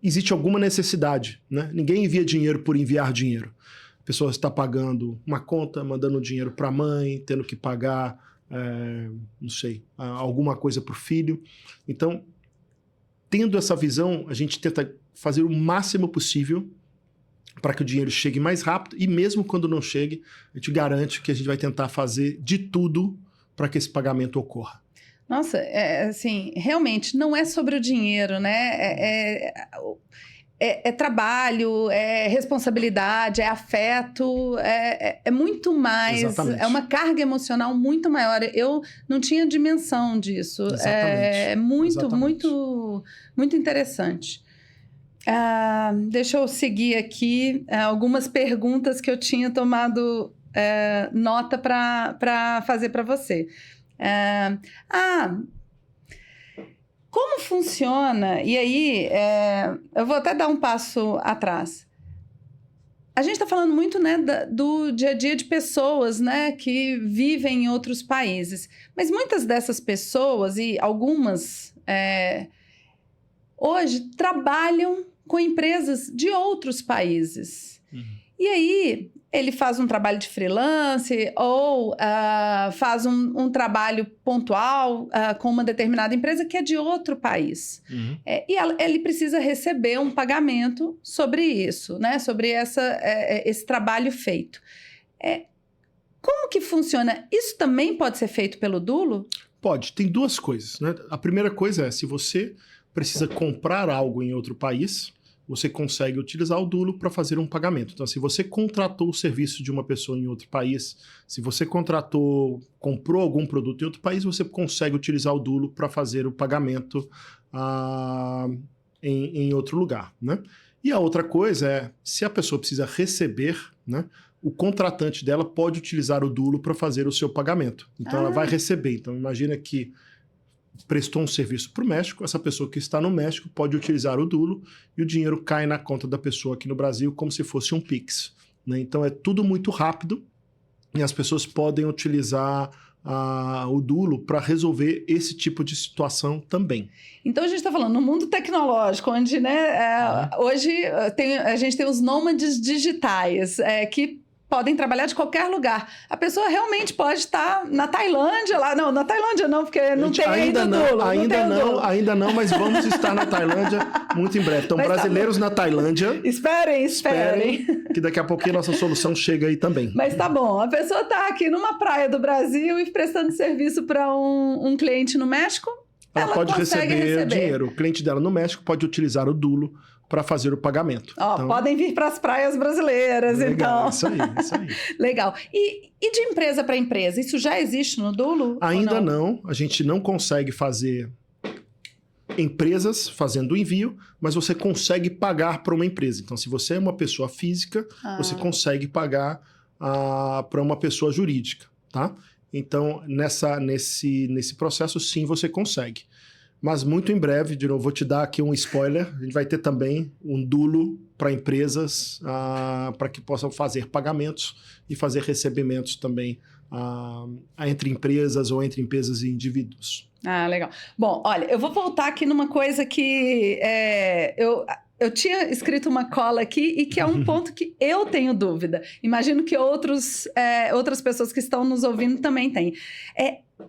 existe alguma necessidade, né? Ninguém envia dinheiro por enviar dinheiro. A pessoa está pagando uma conta, mandando dinheiro para a mãe, tendo que pagar, não sei, alguma coisa para o filho. Então, tendo essa visão, a gente tenta fazer o máximo possível para que o dinheiro chegue mais rápido, e mesmo quando não chegue, a gente garante que a gente vai tentar fazer de tudo para que esse pagamento ocorra.
Nossa, assim, realmente, não é sobre o dinheiro, né? É trabalho, é responsabilidade, é afeto, é muito mais. Exatamente. É uma carga emocional muito maior. Eu não tinha dimensão disso.
Exatamente.
É muito interessante. Deixa eu seguir aqui algumas perguntas que eu tinha tomado nota para fazer para você. Como funciona? E aí, eu vou até dar um passo atrás. A gente está falando muito, né, do dia a dia de pessoas, né, que vivem em outros países. Mas muitas dessas pessoas, e algumas hoje, trabalham com empresas de outros países. Uhum. E aí, ele faz um trabalho de freelance ou faz um trabalho pontual com uma determinada empresa que é de outro país. Uhum. E ele precisa receber um pagamento sobre isso, né? Sobre esse trabalho feito. Como que funciona? Isso também pode ser feito pelo Dulo?
Pode. Tem duas coisas, né? A primeira coisa é, se você precisa comprar algo em outro país, você consegue utilizar o Dulo para fazer um pagamento. Então, se você contratou o serviço de uma pessoa em outro país, se você comprou algum produto em outro país, você consegue utilizar o Dulo para fazer o pagamento em outro lugar, né? E a outra coisa é, se a pessoa precisa receber, né, o contratante dela pode utilizar o Dulo para fazer o seu pagamento. Então, ela vai receber. Então, imagina que prestou um serviço para o México, essa pessoa que está no México pode utilizar o Dulo e o dinheiro cai na conta da pessoa aqui no Brasil como se fosse um Pix, né? Então é tudo muito rápido e as pessoas podem utilizar o Dulo para resolver esse tipo de situação também.
Então a gente está falando no mundo tecnológico, onde, né, hoje a gente tem os nômades digitais que podem trabalhar de qualquer lugar. A pessoa realmente pode estar na Tailândia lá. Não, na Tailândia não, porque não tem ainda Dulo.
Ainda não, mas vamos estar na Tailândia muito em breve. Então, brasileiros na Tailândia...
Esperem.
Que daqui a pouquinho a nossa solução chega aí também.
Mas tá bom, a pessoa está aqui numa praia do Brasil e prestando serviço para um cliente no México,
ela pode receber dinheiro. O cliente dela no México pode utilizar o Dulo para fazer o pagamento.
Então, podem vir para as praias brasileiras,
legal,
então.
Isso aí.
Legal. E de empresa para empresa, isso já existe no Dulo?
Ainda não. A gente não consegue fazer empresas fazendo o envio, mas você consegue pagar para uma empresa. Então, se você é uma pessoa física, você consegue pagar para uma pessoa jurídica, tá? Então, nesse processo, sim, você consegue. Mas muito em breve, de novo, vou te dar aqui um spoiler, a gente vai ter também um Dulo para empresas, para que possam fazer pagamentos e fazer recebimentos também entre empresas ou entre empresas e indivíduos.
Legal. Bom, olha, eu vou voltar aqui numa coisa que eu tinha escrito uma cola aqui e que é um ponto que eu tenho dúvida. Imagino que outras pessoas que estão nos ouvindo também têm.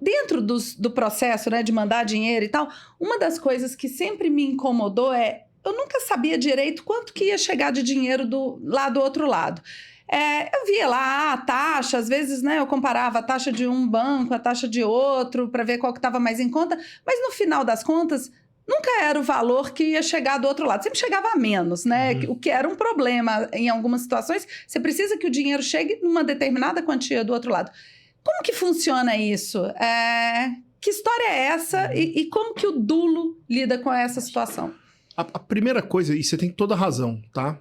Dentro do processo, né, de mandar dinheiro e tal, uma das coisas que sempre me incomodou eu nunca sabia direito quanto que ia chegar de dinheiro lá do outro lado. Eu via lá a taxa, às vezes, né, eu comparava a taxa de um banco, a taxa de outro, para ver qual que estava mais em conta, mas no final das contas, nunca era o valor que ia chegar do outro lado, sempre chegava a menos, né? O que era um problema em algumas situações, você precisa que o dinheiro chegue numa determinada quantia do outro lado. Como que funciona isso? Que história é essa e como que o Dulo lida com essa situação?
A primeira coisa, e você tem toda a razão, tá?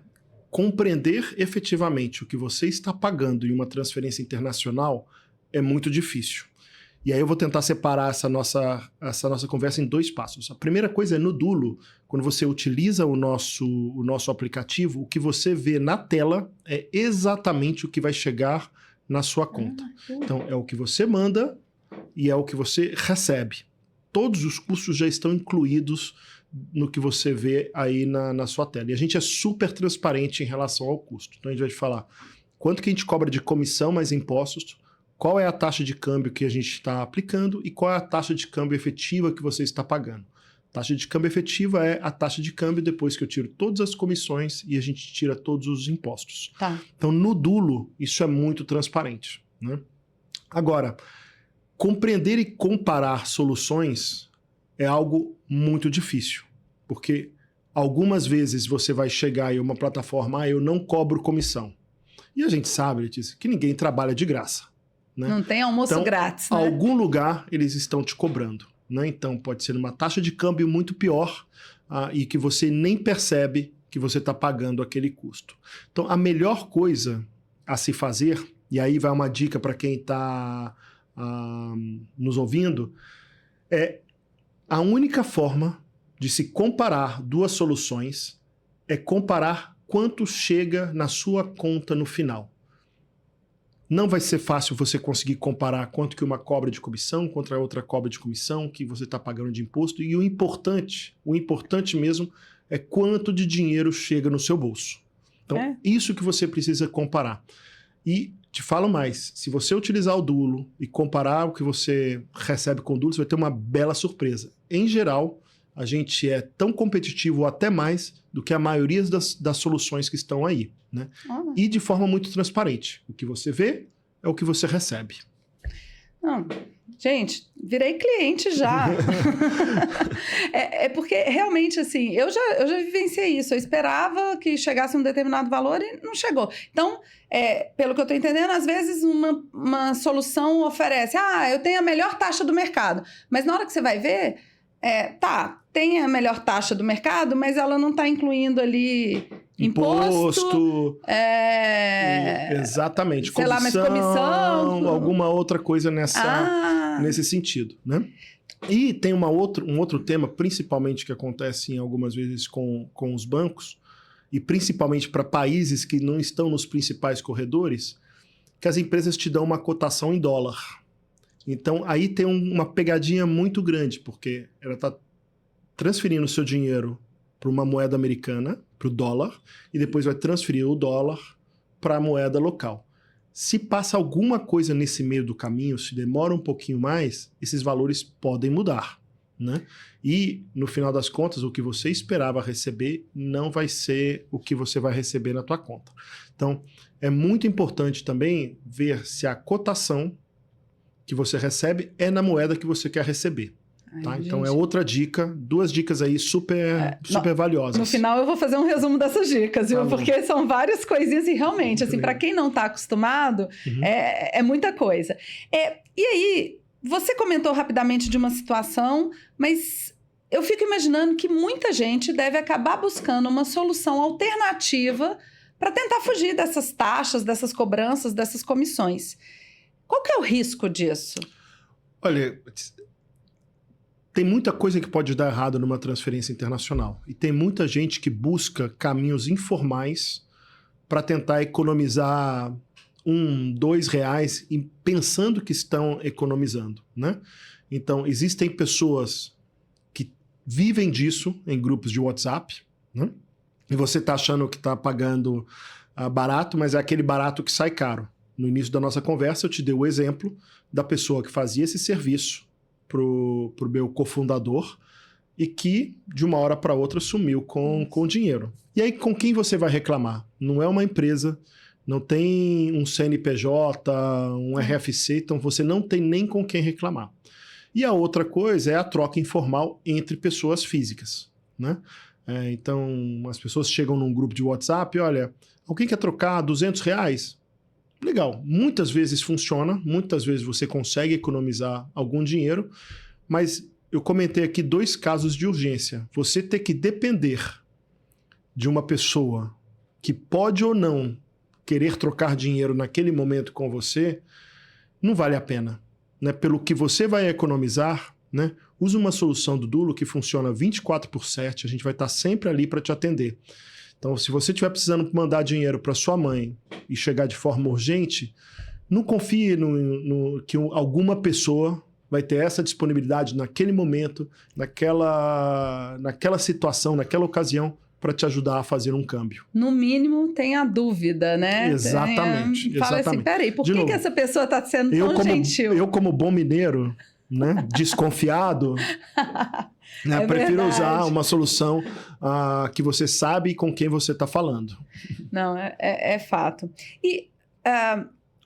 Compreender efetivamente o que você está pagando em uma transferência internacional é muito difícil. E aí eu vou tentar separar essa nossa conversa em 2 passos. A primeira coisa é no Dulo, quando você utiliza o nosso aplicativo, o que você vê na tela é exatamente o que vai chegar na sua conta. Então, é o que você manda e é o que você recebe. Todos os custos já estão incluídos no que você vê aí na sua tela. E a gente é super transparente em relação ao custo. Então, a gente vai te falar quanto que a gente cobra de comissão mais impostos, qual é a taxa de câmbio que a gente está aplicando e qual é a taxa de câmbio efetiva que você está pagando. Taxa de câmbio efetiva é a taxa de câmbio depois que eu tiro todas as comissões e a gente tira todos os impostos.
Tá.
Então, no Dulo, isso é muito transparente, né? Agora, compreender e comparar soluções é algo muito difícil, porque algumas vezes você vai chegar em uma plataforma, eu não cobro comissão. E a gente sabe, Letícia, que ninguém trabalha de graça, né?
Não tem almoço grátis, né?
Algum lugar eles estão te cobrando, né? Então pode ser uma taxa de câmbio muito pior e que você nem percebe que você está pagando aquele custo. Então a melhor coisa a se fazer, e aí vai uma dica para quem está nos ouvindo, a única forma de se comparar 2 soluções é comparar quanto chega na sua conta no final. Não vai ser fácil você conseguir comparar quanto que uma cobra de comissão contra outra cobra de comissão que você está pagando de imposto. E o importante mesmo é quanto de dinheiro chega no seu bolso. Então, isso que você precisa comparar. E te falo mais, se você utilizar o Dulo e comparar o que você recebe com o Dulo, você vai ter uma bela surpresa. Em geral, a gente é tão competitivo ou até mais do que a maioria das soluções que estão aí, né? E de forma muito transparente. O que você vê é o que você recebe.
Não, gente, virei cliente já. Porque realmente, assim, eu já vivenciei isso. Eu esperava que chegasse um determinado valor e não chegou. Então, pelo que eu estou entendendo, às vezes uma solução oferece, eu tenho a melhor taxa do mercado. Mas na hora que você vai ver, tem a melhor taxa do mercado, mas ela não está incluindo ali imposto.
Exatamente.
Sei lá, mas comissão.
Alguma outra coisa nesse sentido, né? E tem um outro tema, principalmente que acontece em algumas vezes com os bancos, e principalmente para países que não estão nos principais corredores, que as empresas te dão uma cotação em dólar. Então, aí tem uma pegadinha muito grande, porque ela está transferindo o seu dinheiro para uma moeda americana, para o dólar, e depois vai transferir o dólar para a moeda local. Se passa alguma coisa nesse meio do caminho, se demora um pouquinho mais, esses valores podem mudar, né? E, no final das contas, o que você esperava receber não vai ser o que você vai receber na tua conta. Então, é muito importante também ver se a cotação que você recebe é na moeda que você quer receber. Tá? Então é outra dica, 2 dicas aí super valiosas.
No final eu vou fazer um resumo dessas dicas, viu? Porque são várias coisinhas e realmente, assim, para quem não está acostumado, é muita coisa. E aí, você comentou rapidamente de uma situação, mas eu fico imaginando que muita gente deve acabar buscando uma solução alternativa para tentar fugir dessas taxas, dessas cobranças, dessas comissões. Qual que é o risco disso?
Olha, tem muita coisa que pode dar errado numa transferência internacional. E tem muita gente que busca caminhos informais para tentar economizar R$1, R$2 pensando que estão economizando, né? Então, existem pessoas que vivem disso em grupos de WhatsApp, né? e você está achando que está pagando barato, mas é aquele barato que sai caro. No início da nossa conversa, eu te dei o exemplo da pessoa que fazia esse serviço para o meu cofundador e que, de uma hora para outra, sumiu com o dinheiro. E aí, com quem você vai reclamar? Não é uma empresa, não tem um CNPJ, um RFC, então você não tem nem com quem reclamar. E a outra coisa é a troca informal entre pessoas físicas, né? Então, as pessoas chegam num grupo de WhatsApp, olha, alguém quer trocar R$200? Legal, muitas vezes funciona, muitas vezes você consegue economizar algum dinheiro, mas eu comentei aqui 2 casos de urgência. Você ter que depender de uma pessoa que pode ou não querer trocar dinheiro naquele momento com você, não vale a pena, né? Pelo que você vai economizar, né? Use uma solução do Dulo que funciona 24/7, a gente vai estar sempre ali para te atender. Então, se você estiver precisando mandar dinheiro para sua mãe e chegar de forma urgente, não confie que alguma pessoa vai ter essa disponibilidade naquele momento, naquela situação, naquela ocasião, para te ajudar a fazer um câmbio.
No mínimo, tem a dúvida, né?
Exatamente.
Fala assim, peraí, por que essa pessoa está sendo tão gentil?
Eu, como bom mineiro, né, desconfiado, né, prefiro usar uma solução que você sabe com quem você está falando.
Não, é fato. E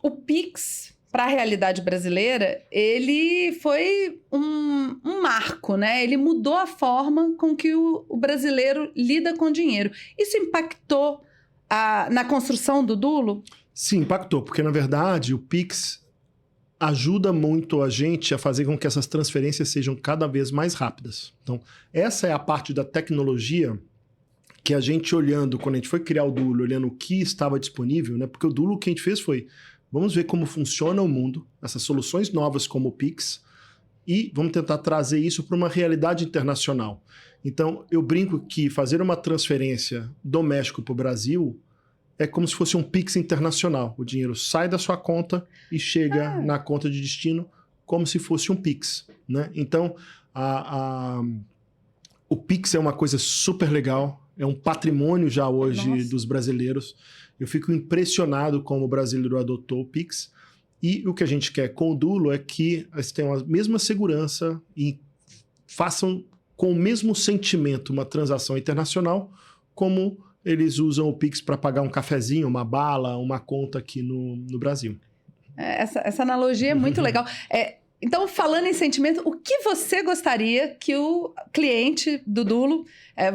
o Pix, para a realidade brasileira, ele foi um marco, né? Ele mudou a forma com que o brasileiro lida com dinheiro. Isso impactou na construção do Dulo?
Sim, impactou, porque na verdade o Pix ajuda muito a gente a fazer com que essas transferências sejam cada vez mais rápidas. Então, essa é a parte da tecnologia que a gente olhando, quando a gente foi criar o Dulo, olhando o que estava disponível, né? Porque o Dulo, o que a gente fez foi, vamos ver como funciona o mundo, essas soluções novas como o Pix, e vamos tentar trazer isso para uma realidade internacional. Então, eu brinco que fazer uma transferência do México para o Brasil é como se fosse um Pix internacional. O dinheiro sai da sua conta e chega na conta de destino como se fosse um Pix, né? Então, o Pix é uma coisa super legal, é um patrimônio já hoje dos brasileiros. Eu fico impressionado como o brasileiro adotou o Pix. E o que a gente quer com o Dulo é que eles tenham a mesma segurança e façam com o mesmo sentimento uma transação internacional como eles usam o Pix para pagar um cafezinho, uma bala, uma conta aqui no Brasil.
Essa analogia é muito legal. Então, falando em sentimento, o que você gostaria que o cliente do Dulo...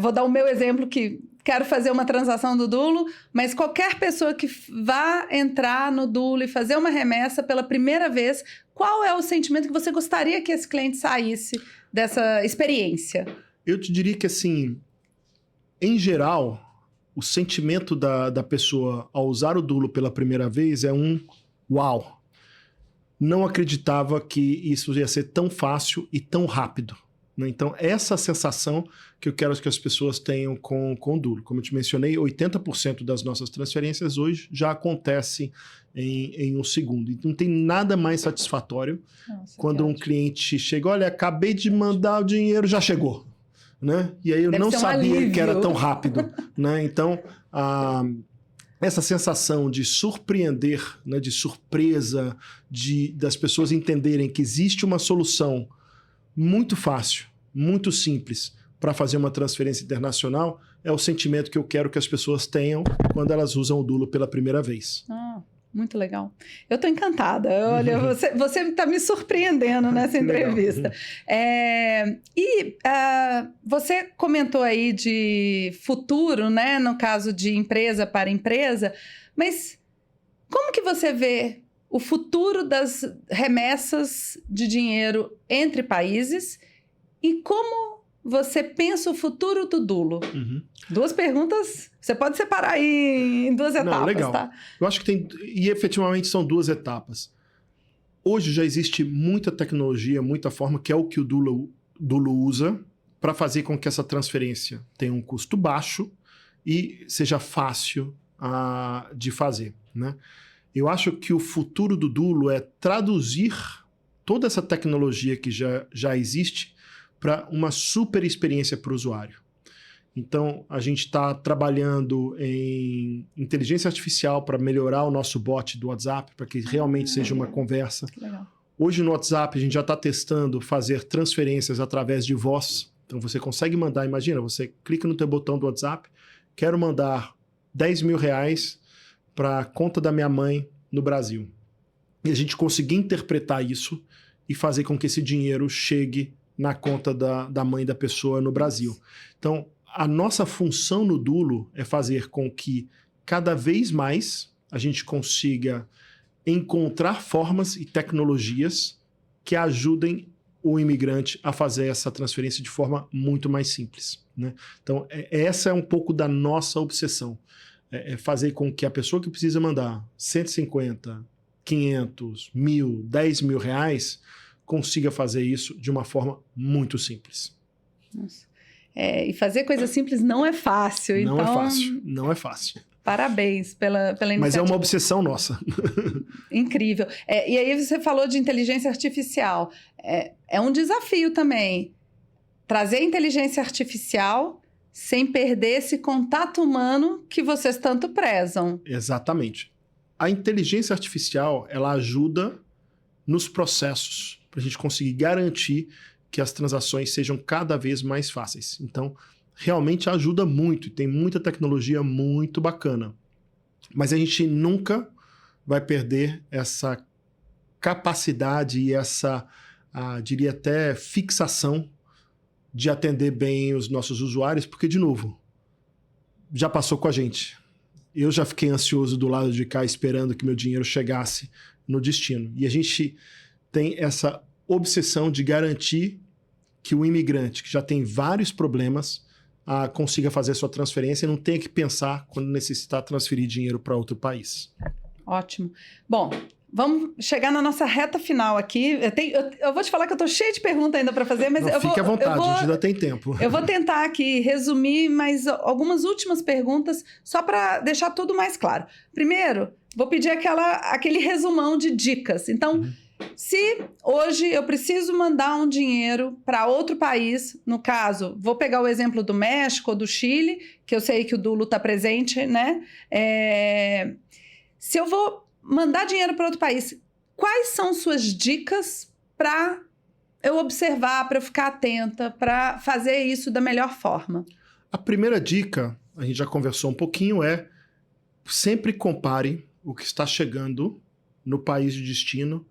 vou dar o meu exemplo, que quero fazer uma transação do Dulo, mas qualquer pessoa que vá entrar no Dulo e fazer uma remessa pela primeira vez, qual é o sentimento que você gostaria que esse cliente saísse dessa experiência?
Eu te diria que, assim, em geral, o sentimento da pessoa ao usar o Dulo pela primeira vez é um uau. Não acreditava que isso ia ser tão fácil e tão rápido, né? Então, essa sensação que eu quero que as pessoas tenham com o Dulo. Como eu te mencionei, 80% das nossas transferências hoje já acontece em um segundo. Então, não tem nada mais satisfatório quando um cliente chega, olha, acabei de mandar o dinheiro, já chegou. Né? E aí eu não sabia que era tão rápido. Né? Então, essa sensação de surpreender, né, de surpresa, das pessoas entenderem que existe uma solução muito fácil, muito simples para fazer uma transferência internacional, é o sentimento que eu quero que as pessoas tenham quando elas usam o Dulo pela primeira vez.
Muito legal. Eu estou encantada. Olha, você está me surpreendendo nessa entrevista. Você comentou aí de futuro, né? No caso de empresa para empresa, mas como que você vê o futuro das remessas de dinheiro entre países e como você pensa o futuro do Dulo? 2 perguntas, você pode separar aí em 2 etapas,
legal.
Tá?
Eu acho que e efetivamente são 2 etapas. Hoje já existe muita tecnologia, muita forma, que é o que o Dulo usa para fazer com que essa transferência tenha um custo baixo e seja fácil de fazer, né? Eu acho que o futuro do Dulo é traduzir toda essa tecnologia que já existe para uma super experiência para o usuário. Então, a gente está trabalhando em inteligência artificial para melhorar o nosso bot do WhatsApp, para que realmente seja uma conversa.
Que legal.
Hoje no WhatsApp a gente já está testando fazer transferências através de voz. Então você consegue mandar, imagina, você clica no teu botão do WhatsApp, quero mandar R$10.000 para a conta da minha mãe no Brasil. E a gente conseguir interpretar isso e fazer com que esse dinheiro chegue na conta da mãe da pessoa no Brasil. Então, a nossa função no Dulo é fazer com que cada vez mais a gente consiga encontrar formas e tecnologias que ajudem o imigrante a fazer essa transferência de forma muito mais simples, né? Então, essa é um pouco da nossa obsessão. É fazer com que a pessoa que precisa mandar 150, 500, 1.000, R$10.000 consiga fazer isso de uma forma muito simples.
Nossa. E fazer coisa simples não é fácil.
Não
então,
é fácil, não é fácil.
Parabéns pela iniciativa.
Mas é uma obsessão nossa.
Incrível. E aí você falou de inteligência artificial. É um desafio também. Trazer inteligência artificial sem perder esse contato humano que vocês tanto prezam.
Exatamente. A inteligência artificial, ela ajuda nos processos, para a gente conseguir garantir que as transações sejam cada vez mais fáceis. Então, realmente ajuda muito, e tem muita tecnologia muito bacana. Mas a gente nunca vai perder essa capacidade e essa, diria até, fixação de atender bem os nossos usuários, porque, de novo, já passou com a gente. Eu já fiquei ansioso do lado de cá esperando que meu dinheiro chegasse no destino. E a gente tem essa obsessão de garantir que o imigrante, que já tem vários problemas, consiga fazer sua transferência e não tenha que pensar quando necessitar transferir dinheiro para outro país.
Ótimo. Bom, vamos chegar na nossa reta final aqui. Eu vou te falar que eu estou cheia de perguntas ainda para fazer, mas
fique à vontade, a gente ainda tem tempo.
Eu vou tentar aqui resumir mais algumas últimas perguntas, só para deixar tudo mais claro. Primeiro, vou pedir aquele resumão de dicas. Então, se hoje eu preciso mandar um dinheiro para outro país, no caso, vou pegar o exemplo do México ou do Chile, que eu sei que o Dulo está presente, né? Se eu vou mandar dinheiro para outro país, quais são suas dicas para eu observar, para eu ficar atenta, para fazer isso da melhor forma?
A primeira dica, a gente já conversou um pouquinho, é sempre compare o que está chegando no país de destino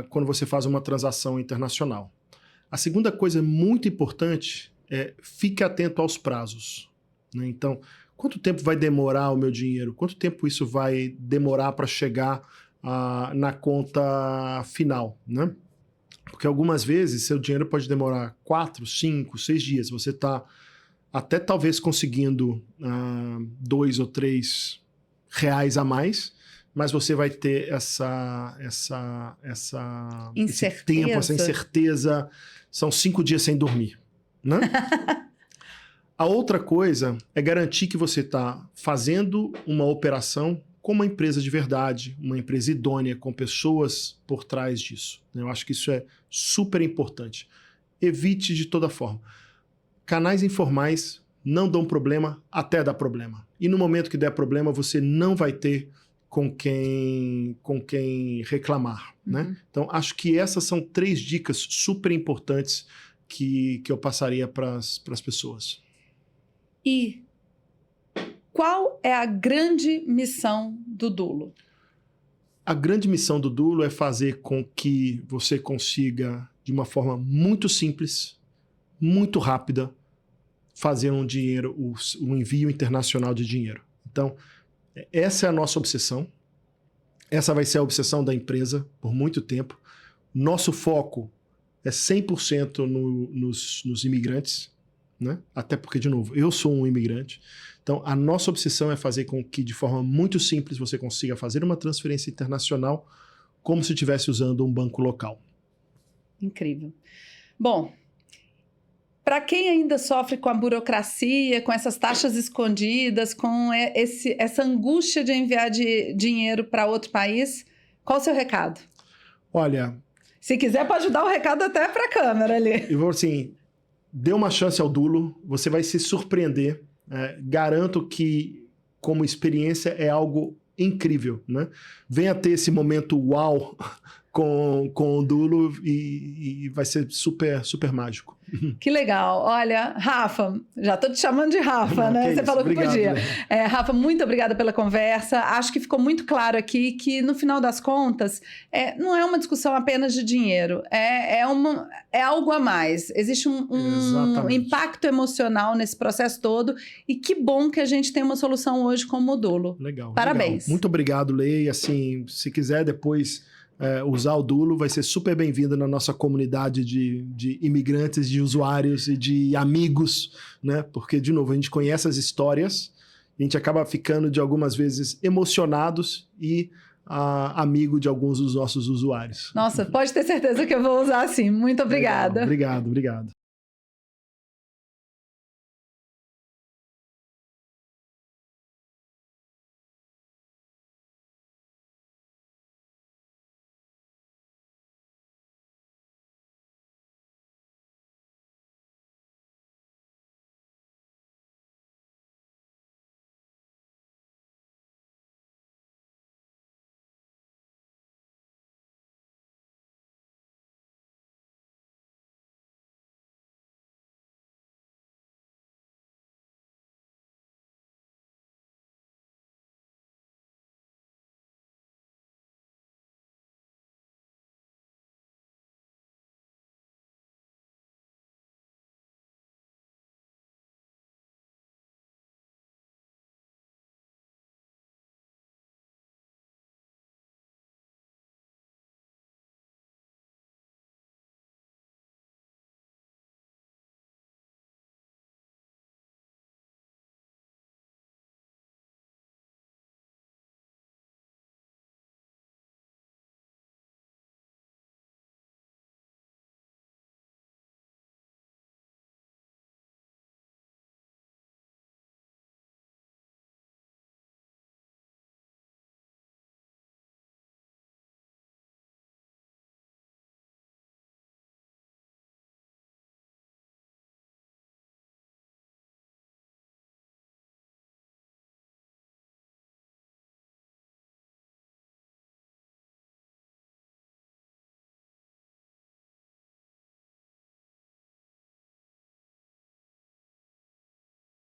quando você faz uma transação internacional. A segunda coisa muito importante é fique atento aos prazos, né? Então, quanto tempo vai demorar o meu dinheiro? Quanto tempo isso vai demorar para chegar na conta final, né? Porque algumas vezes seu dinheiro pode demorar 4, 5, 6 dias. Você está até talvez conseguindo R$2 ou R$3 a mais, mas você vai ter esse tempo, essa incerteza. São 5 dias sem dormir, né? A outra coisa é garantir que você está fazendo uma operação com uma empresa de verdade, uma empresa idônea, com pessoas por trás disso. Eu acho que isso é super importante. Evite de toda forma. Canais informais não dão problema até dar problema. E no momento que der problema, você não vai ter com quem reclamar, né? Então, acho que essas são 3 dicas super importantes que eu passaria para as pessoas.
E qual é a grande missão do Dulo?
A grande missão do Dulo é fazer com que você consiga, de uma forma muito simples, muito rápida, fazer um envio internacional de dinheiro. Então, essa é a nossa obsessão. Essa vai ser a obsessão da empresa por muito tempo. Nosso foco é 100% nos imigrantes, né? Até porque, de novo, eu sou um imigrante. Então, a nossa obsessão é fazer com que, de forma muito simples, você consiga fazer uma transferência internacional como se estivesse usando um banco local.
Incrível. Bom, para quem ainda sofre com a burocracia, com essas taxas escondidas, com essa angústia de enviar dinheiro para outro país, qual o seu recado?
Olha...
Se quiser, pode dar o recado até para a câmera ali.
Eu vou assim... dê uma chance ao Dulo, você vai se surpreender. Garanto que, como experiência, é algo incrível, né? Venha ter esse momento uau com o Dulo e vai ser super, super mágico.
Que legal. Olha, Rafa, já tô te chamando de Rafa, né? Você falou que podia. Rafa, muito obrigada pela conversa. Acho que ficou muito claro aqui que, no final das contas, não é uma discussão apenas de dinheiro. É algo a mais. Existe um impacto emocional nesse processo todo. E que bom que a gente tem uma solução hoje como o Dulo.
Legal.
Parabéns.
Legal. Muito obrigado, Lei. Assim, se quiser depois... usar o Dulo, vai ser super bem-vindo na nossa comunidade de imigrantes, de usuários e de amigos, né? Porque, de novo, a gente conhece as histórias, a gente acaba ficando, de algumas vezes, emocionados e amigo de alguns dos nossos usuários.
Nossa, pode ter certeza que eu vou usar sim. Muito obrigada.
Legal. Obrigado.